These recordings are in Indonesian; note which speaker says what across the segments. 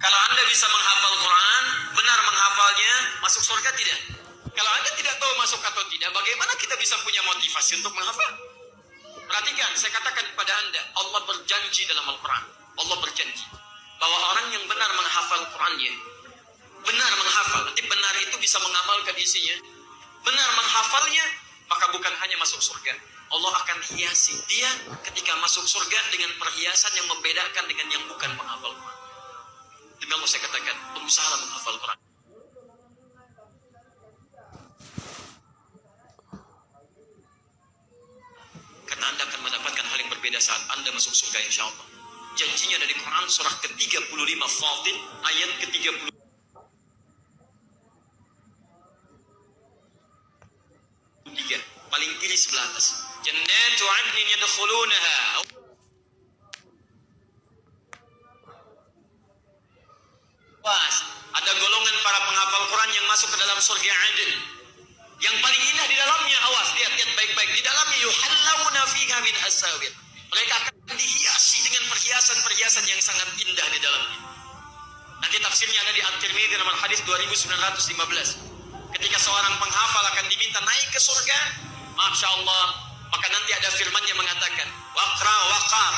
Speaker 1: Kalau Anda bisa menghafal Quran, benar menghafalnya, masuk surga tidak? Kalau Anda tidak tahu masuk atau tidak, bagaimana kita bisa punya motivasi untuk menghafal? Perhatikan, saya katakan kepada Anda, Allah berjanji dalam Al-Quran. Allah berjanji bahwa orang yang benar menghafal Qurannya, benar menghafal, nanti benar itu bisa mengamalkan isinya. Benar menghafalnya, maka bukan hanya masuk surga. Allah akan hiasi dia ketika masuk surga dengan perhiasan yang membedakan dengan yang bukan menghafal Quran. Demi Allah saya katakan, berusaha menghafal Quran. Karena Anda akan mendapatkan hal yang berbeda saat Anda masuk surga insya Allah. Janjinya dari Quran surah ke-35 Fatir ayat ke-30. Paling kiri sebelah atas. Jannatu 'adnin yadkhulunaha. Pas ada golongan para penghafal Quran yang masuk ke dalam surga Adn. Yang paling indah di dalamnya, awas, lihat baik-baik. Di dalamnya yuhallawna fiha min asawir. Mereka akan dihiasi dengan perhiasan-perhiasan yang sangat indah di dalamnya. Nanti tafsirnya ada di At-Tirmidzi nomor hadis 2915. Ketika seorang penghafal akan diminta naik ke surga, Masya Allah, maka nanti ada firman yang mengatakan, waqra waqar.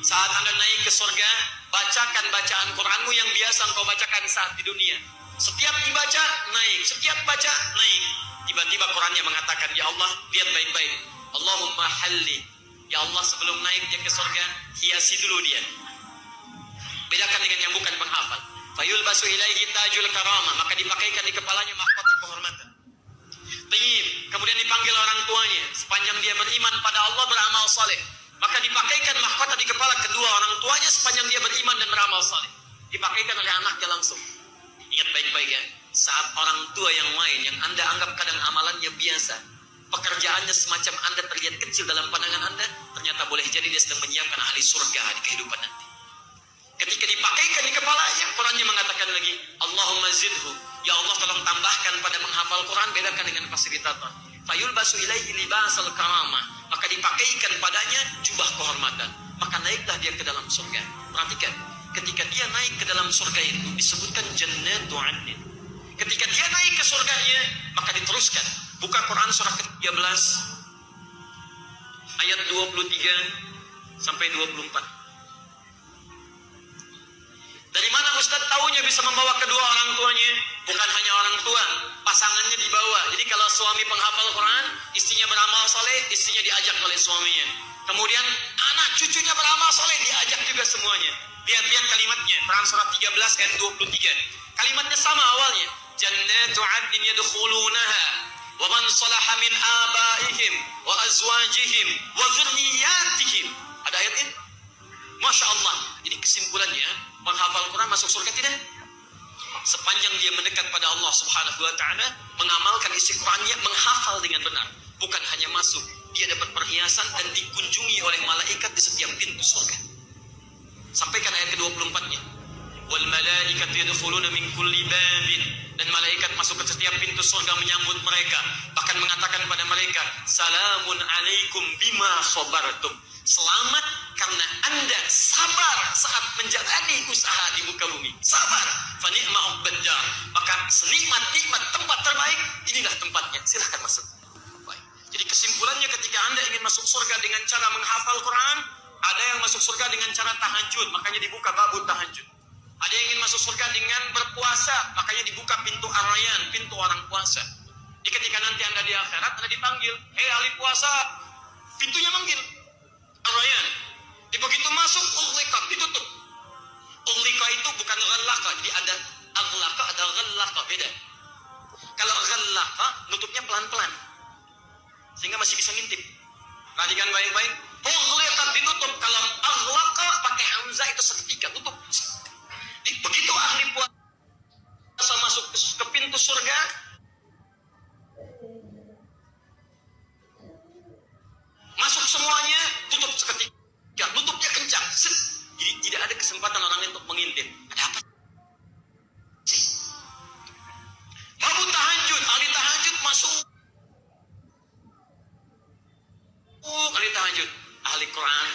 Speaker 1: Saat Anda naik ke surga, bacakan bacaan Quranmu yang biasa engkau bacakan saat di dunia. Setiap dibaca, naik. Setiap baca, naik. Tiba-tiba Qurannya mengatakan, ya Allah, lihat baik-baik. Allahumma halli. Ya Allah, sebelum naik dia ke surga, hiasi dulu dia. Bedakan dengan yang bukan penghafal. Fayulbasu ilaihi tajul karamah, maka dipakaikan di kepalanya mahkota kehormatan. Tayyib, kemudian dipanggil orang tuanya, sepanjang dia beriman pada Allah, beramal saleh, maka dipakaikan mahkota di kepala kedua orang tuanya sepanjang dia beriman dan beramal saleh. Dipakaikan oleh anaknya langsung. Ingat baik-baik ya, saat orang tua yang lain yang Anda anggap kadang amalannya biasa, pekerjaannya semacam Anda terlihat kecil dalam pandangan Anda, ternyata boleh jadi dia sedang menyiapkan ahli surga di kehidupan nanti. Ketika dipakaikan di kepalanya, Qurannya mengatakan lagi, Allahumma zidhu, ya Allah tolong tambahkan pada menghafal Quran, bedakan dengan fasilitator. Fayulbasu ilaihi libasal karamah, maka dipakaikan padanya jubah kehormatan, maka naiklah dia ke dalam surga. Perhatikan, ketika dia naik ke dalam surga itu disebutkan jannatu 'adnin. Ketika dia naik ke surganya, maka diteruskan. Buka Quran surah ke-13 ayat 23 sampai 24. Dari mana Ustaz tahunya bisa membawa kedua orang tuanya? Bukan hanya orang tua, pasangannya dibawa. Jadi kalau suami penghafal Quran, istrinya beramal soleh, istrinya diajak oleh suaminya. Kemudian anak cucunya beramal soleh, diajak juga semuanya. Lihat kalimatnya, Quran surah 13 ayat 23. Kalimatnya sama awalnya. Jannatu 'adnin yadkhulunaha wa man salaha min abaihim wa azwajihim wa dzurriyyatihim. Ada ayat ini? Masya Allah. Jadi kesimpulannya, menghafal Quran masuk surga tidak? Sepanjang dia mendekat pada Allah Subhanahu wa Ta'ala, mengamalkan isi Qurannya, menghafal dengan benar. Bukan hanya masuk, dia dapat perhiasan dan dikunjungi oleh malaikat di setiap pintu surga. Sampaikan ayat ke-24-nya. Wal malaikatu yadkhuluna min kulli babin, dan malaikat masuk ke setiap pintu surga menyambut mereka, bahkan mengatakan pada mereka, salamun alaikum bima sabartum. Selamat karena Anda sabar saat menjalani usaha di muka bumi. Sabar. Fa ni'ma uqbad-dar. Maka senikmat-nikmat tempat terbaik, inilah tempatnya. Silahkan masuk. Baik. Jadi kesimpulannya, ketika Anda ingin masuk surga dengan cara menghafal Quran, ada yang masuk surga dengan cara tahajud, makanya dibuka babu tahajud. Ada yang ingin masuk surga dengan berpuasa, makanya dibuka pintu ar-rayyan, pintu orang puasa. Jadi ketika nanti Anda di akhirat, Anda dipanggil, hei ahli puasa, pintunya manggil ar-rayyan. Begitu masuk, ughliqa, ditutup. Ughliqa itu bukan ghallaqa, jadi ada aghlaqa, ada ghallaqa, beda. Kalau ghallaqa, nutupnya pelan-pelan, sehingga masih bisa ngintip. Perhatikan baik-baik. Ughliqa ditutup, kalau aghlaqa pakai hamzah itu seketika, tutup. Jadi begitu ahli puasa masuk ke pintu surga, masuk semuanya, tutup seketika. Tutupnya kencang. Jadi tidak ada kesempatan orang lain untuk mengintip. Ada apa sih? Babu tahajud, ahli tahajud masuk. Ahli tahajud, ahli Quran.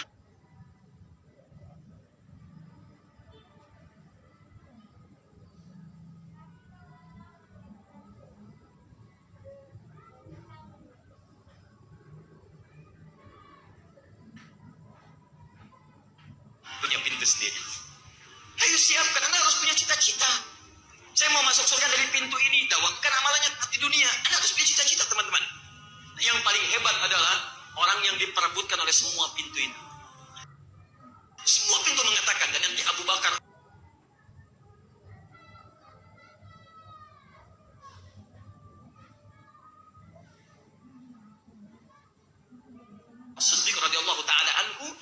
Speaker 1: pegang pintu sendiri. Ayo siapkan, Anda harus punya cita-cita. Saya mau masuk surga dari pintu ini, dawamkan amalannya di dunia. Anda harus punya cita-cita, teman-teman. Yang paling hebat adalah orang yang diperebutkan oleh semua pintu itu. Semua pintu mengatakan, dan nanti Abu Bakar Siddiq radhiyallahu taala anhu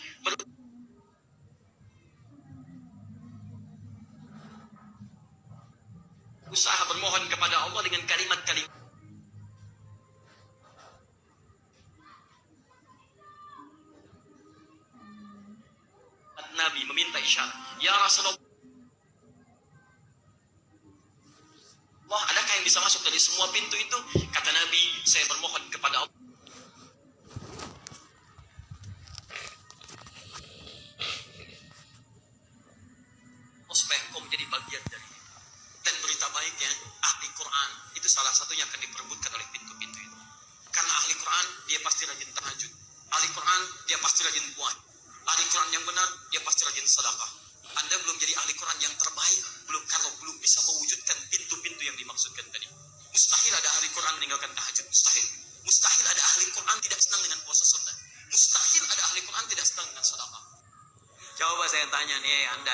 Speaker 1: berusaha bermohon kepada Allah dengan kalimat-kalimat. Nabi meminta isyarat, ya Rasulullah, adakah yang bisa masuk dari semua pintu itu? Kata Nabi, saya bermohon kepada Allah supaya kau menjadi bagian dari itu. Dan berita baiknya, ahli Quran itu salah satunya akan diperebutkan oleh pintu-pintu itu. Karena ahli Quran, dia pasti rajin tahajud. Ahli Quran, dia pasti rajin puasa. Ahli Quran yang benar, dia pasti rajin sedekah. Anda belum jadi ahli Quran yang terbaik, kalau belum bisa mewujudkan pintu